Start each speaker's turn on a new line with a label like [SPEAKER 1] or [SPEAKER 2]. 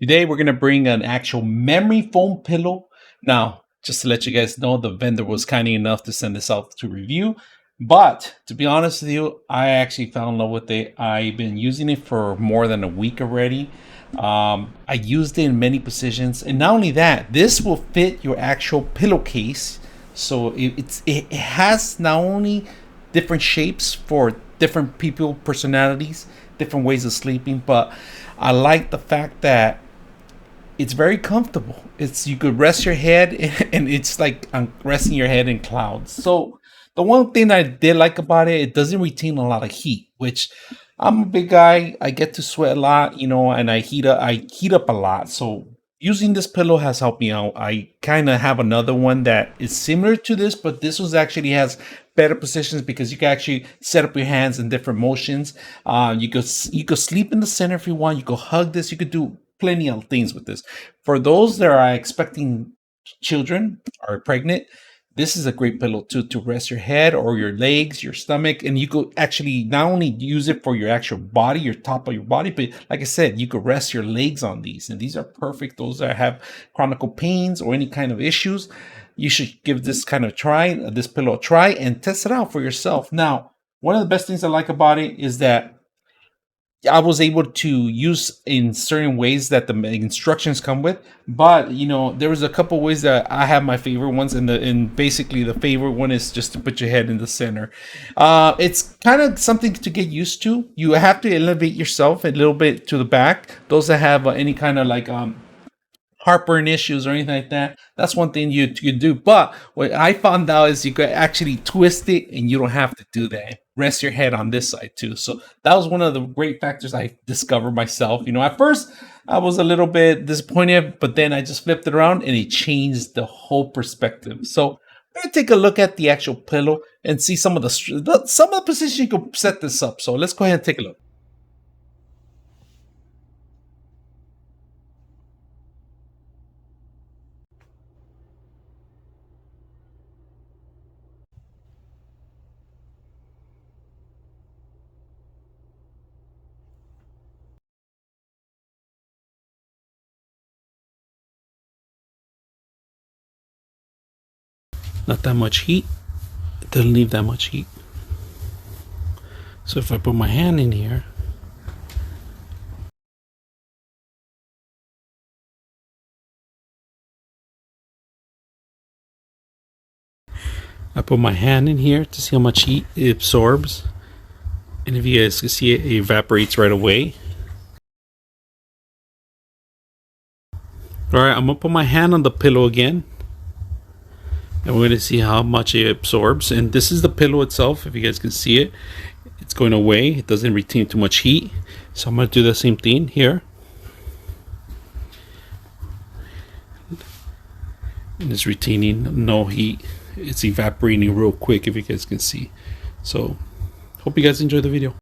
[SPEAKER 1] Today we're gonna bring an actual memory foam pillow. Now, just to let you guys know, the vendor was kind enough to send this out to review. But to be honest with you, I actually fell in love with it. I've been using it for more than a week already. I used it in many positions, and not only that, this will fit your actual pillowcase. So it has not only different shapes for different people, personalities, different ways of sleeping, but I like the fact that it's very comfortable. It's you could rest your head and it's like resting your head in clouds. So the one thing I did like about it, it doesn't retain a lot of heat, which I'm a big guy. I get to sweat a lot, and I heat up a lot. So using this pillow has helped me out. I kind of have another one that is similar to this, but this was actually has better positions because you can actually set up your hands in different motions. You could sleep in the center if you want. You could hug this. You could do plenty of things with this. For those that are expecting children or pregnant, this is a great pillow too to rest your head or your legs, your stomach, and you could actually not only use it for your actual body, your top of your body, but like I said, you could rest your legs on these, and these are perfect. Those that have chronic pains or any kind of issues, you should give this kind of try, this pillow a try, and test it out for yourself. Now, one of the best things I like about it is that I was able to use in certain ways that the instructions come with, but there was a couple ways that I have my favorite ones, and basically the favorite one is just to put your head in the center. It's kind of something to get used to. You have to elevate yourself a little bit to the back. Those that have any kind of like heartburn issues or anything like that, that's one thing you could do. But what I found out is you could actually twist it and you don't have to do that. Rest your head on this side too. So that was one of the great factors I discovered myself. At first I was a little bit disappointed, but then I just flipped it around and it changed the whole perspective. So we're gonna take a look at the actual pillow and see some of the positions you could set this up. So let's go ahead and take a look. Not that much heat. It doesn't leave that much heat. So if I put my hand in here, I put my hand in here to see how much heat it absorbs. And if you guys can see it, it evaporates right away. Alright, I'm gonna put my hand on the pillow again. And we're gonna see how much it absorbs. And this is the pillow itself. If you guys can see it, it's going away. It doesn't retain too much heat. So I'm gonna do the same thing here. And it's retaining no heat. It's evaporating real quick, if you guys can see. So hope you guys enjoy the video.